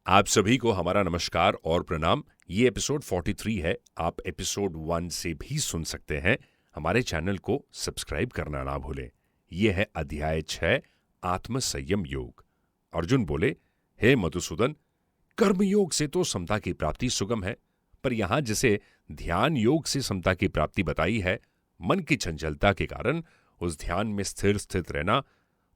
आप सभी को हमारा नमस्कार और प्रणाम। ये एपिसोड 43 है। आप एपिसोड 1 से भी सुन सकते हैं। हमारे चैनल को सब्सक्राइब करना ना भूलें। यह है अध्याय 6, आत्म संयम योग। अर्जुन बोले, हे मधुसूदन, कर्म योग से तो समता की प्राप्ति सुगम है, पर यहां जिसे ध्यान योग से समता की प्राप्ति बताई है, मन की चंचलता के कारण उस ध्यान में स्थित रहना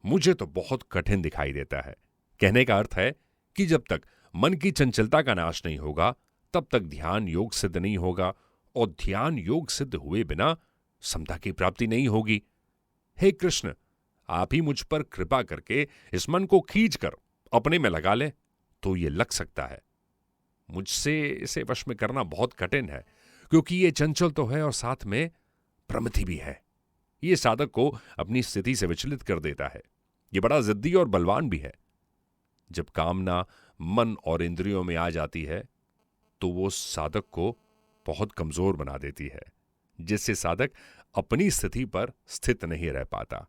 मुझे तो बहुत कठिन दिखाई देता है। कहने का अर्थ है कि जब तक मन की चंचलता का नाश नहीं होगा, तब तक ध्यान योग सिद्ध नहीं होगा, और ध्यान योग सिद्ध हुए बिना समता की प्राप्ति नहीं होगी। हे कृष्ण, आप ही मुझ पर कृपा करके इस मन को खींचकर अपने में लगा ले तो ये लग सकता है। मुझसे इसे वश में करना बहुत कठिन है, क्योंकि ये चंचल तो है और साथ में प्रमिति भी है। ये साधक को अपनी स्थिति से विचलित कर देता है। ये बड़ा जिद्दी और बलवान भी है। जब कामना मन और इंद्रियों में आ जाती है तो वो साधक को बहुत कमजोर बना देती है, जिससे साधक अपनी स्थिति पर स्थित नहीं रह पाता।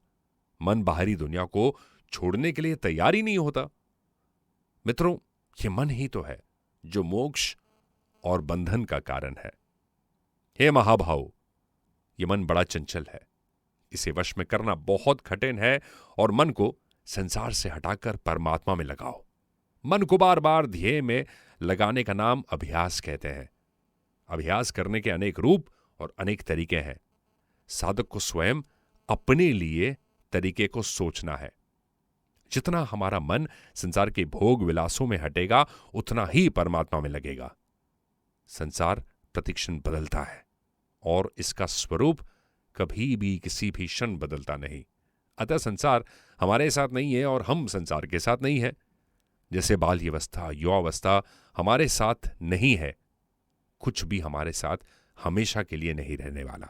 मन बाहरी दुनिया को छोड़ने के लिए तैयार ही नहीं होता। मित्रों, ये मन ही तो है जो मोक्ष और बंधन का कारण है। हे महाभाव, ये मन बड़ा चंचल है। इसे वश में करना बहुत कठिन है, और मन को संसार से हटाकर परमात्मा में लगाओ। मन को बार बार ध्येय में लगाने का नाम अभ्यास कहते हैं। अभ्यास करने के अनेक रूप और अनेक तरीके हैं। साधक को स्वयं अपने लिए तरीके को सोचना है। जितना हमारा मन संसार के भोग विलासों में हटेगा, उतना ही परमात्मा में लगेगा। संसार प्रतिक्षण बदलता है, और इसका स्वरूप कभी भी किसी भी क्षण बदलता नहीं। अतः संसार हमारे साथ नहीं है और हम संसार के साथ नहीं है। जैसे बाल्यावस्था, युवावस्था हमारे साथ नहीं है, कुछ भी हमारे साथ हमेशा के लिए नहीं रहने वाला।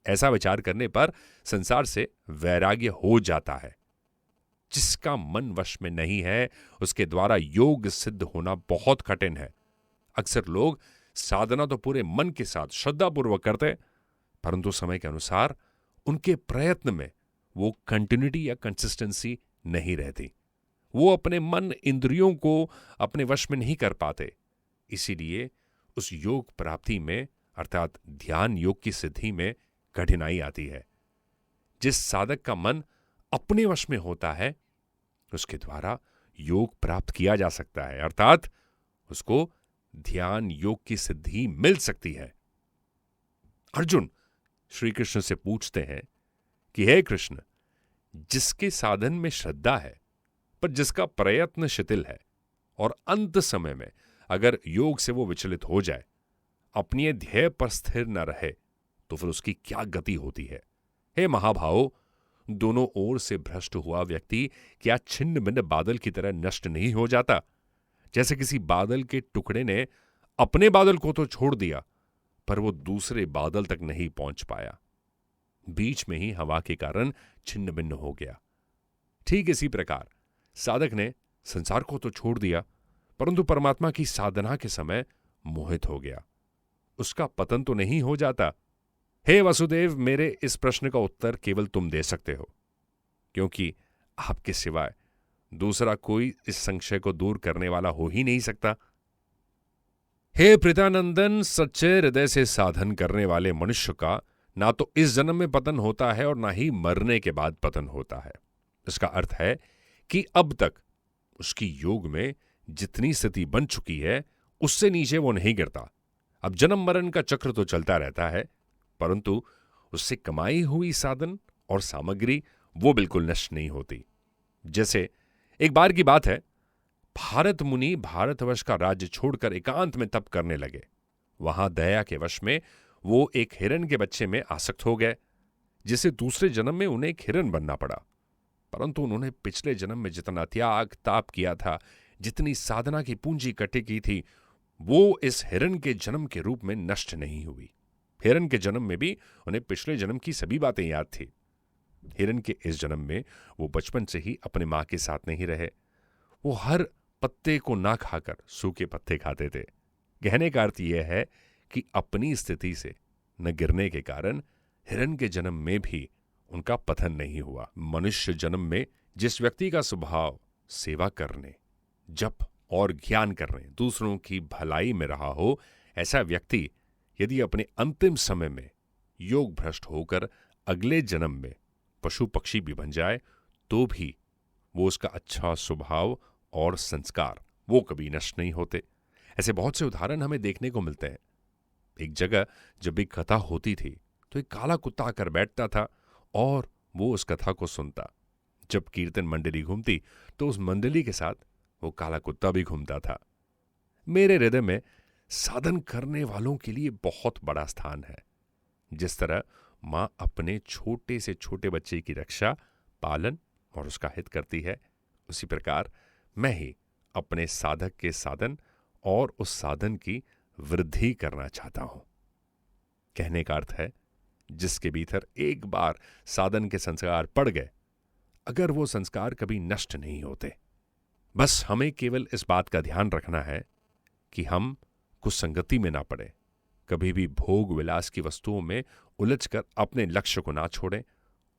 ऐसा विचार करने पर संसार से वैराग्य हो जाता है। जिसका मन वश में नहीं है, उसके द्वारा योग सिद्ध होना बहुत कठिन है। अक्सर लोग साधना तो पूरे मन के साथ श्रद्धापूर्वक करते, परंतु समय के अनुसार उनके प्रयत्न में वो कंटिन्यूटी या कंसिस्टेंसी नहीं रहती। वो अपने मन इंद्रियों को अपने वश में नहीं कर पाते। इसीलिए उस योग प्राप्ति में, अर्थात ध्यान योग की सिद्धि में कठिनाई आती है। जिस साधक का मन अपने वश में होता है, उसके द्वारा योग प्राप्त किया जा सकता है, अर्थात उसको ध्यान योग की सिद्धि मिल सकती है। अर्जुन श्री कृष्ण से पूछते हैं कि हे कृष्ण, जिसके साधन में श्रद्धा है पर जिसका प्रयत्न शिथिल है, और अंत समय में अगर योग से वो विचलित हो जाए, अपने ध्येय पर स्थिर न रहे, तो फिर उसकी क्या गति होती है। हे महाभावों, दोनों ओर से भ्रष्ट हुआ व्यक्ति क्या छिन्न भिन्न बादल की तरह नष्ट नहीं हो जाता। जैसे किसी बादल के टुकड़े ने अपने बादल को तो छोड़ दिया, पर वो दूसरे बादल तक नहीं पहुंच पाया, बीच में ही हवा के कारण छिन्न भिन्न हो गया। ठीक इसी प्रकार साधक ने संसार को तो छोड़ दिया, परंतु परमात्मा की साधना के समय मोहित हो गया। उसका पतन तो नहीं हो जाता। हे वसुदेव, मेरे इस प्रश्न का उत्तर केवल तुम दे सकते हो, क्योंकि आपके सिवाय दूसरा कोई इस संशय को दूर करने वाला हो ही नहीं सकता। हे प्रीतानंदन, सच्चे हृदय से साधन करने वाले मनुष्य का ना तो इस जन्म में पतन होता है और ना ही मरने के बाद पतन होता है। इसका अर्थ है कि अब तक उसकी योग में जितनी स्थिति बन चुकी है, उससे नीचे वो नहीं गिरता। अब जन्म मरण का चक्र तो चलता रहता है, परंतु उससे कमाई हुई साधन और सामग्री वो बिल्कुल नष्ट नहीं होती। जैसे एक बार की बात है, भारत मुनि भारतवर्ष का राज्य छोड़कर एकांत में तप करने लगे। वहां दया के वश में वो एक हिरण के बच्चे में आसक्त हो गए, जिसे दूसरे जन्म में उन्हें एक हिरण बनना पड़ा। परंतु उन्होंने पिछले जन्म में जितना त्याग ताप किया था, जितनी साधना की पूंजी इकट्ठी की थी, वो इस हिरण के जन्म के रूप में नष्ट नहीं हुई। हिरण के जन्म में भी उन्हें पिछले जन्म की सभी बातें याद थी। हिरण के इस जन्म में वो बचपन से ही अपने मां के साथ नहीं रहे। वो हर पत्ते को ना खाकर सूखे पत्ते खाते थे। कहने का अर्थ यह है कि अपनी स्थिति से न गिरने के कारण हिरण के जन्म में भी उनका पतन नहीं हुआ। मनुष्य जन्म में जिस व्यक्ति का स्वभाव सेवा करने, जप और ज्ञान करने, दूसरों की भलाई में रहा हो, ऐसा व्यक्ति यदि अपने अंतिम समय में योग भ्रष्ट होकर अगले जन्म में पशु पक्षी भी बन जाए तो भी वो उसका अच्छा स्वभाव और संस्कार वो कभी नष्ट नहीं होते। ऐसे बहुत से उदाहरण हमें देखने को मिलते हैं। एक जगह जब एक कथा होती थी तो एक काला कुत्ता आकर बैठता था और वो उस कथा को सुनता। जब कीर्तन मंडली घूमती तो उस मंडली के साथ वो काला कुत्ता भी घूमता था। मेरे हृदय में साधन करने वालों के लिए बहुत बड़ा स्थान है। जिस तरह मां अपने छोटे से छोटे बच्चे की रक्षा, पालन और उसका हित करती है, उसी प्रकार मैं ही अपने साधक के साधन और उस साधन की वृद्धि करना चाहता हूं। कहने का अर्थ है, जिसके भीतर एक बार साधन के संस्कार पड़ गए, अगर वो संस्कार कभी नष्ट नहीं होते। बस हमें केवल इस बात का ध्यान रखना है कि हम कुछ संगति में ना पड़े, कभी भी भोग विलास की वस्तुओं में उलझकर अपने लक्ष्य को ना छोड़ें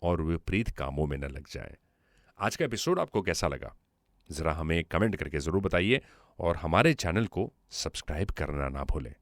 और विपरीत कामों में न लग जाएं। आज का एपिसोड आपको कैसा लगा, जरा हमें कमेंट करके जरूर बताइए और हमारे चैनल को सब्सक्राइब करना ना भूलें।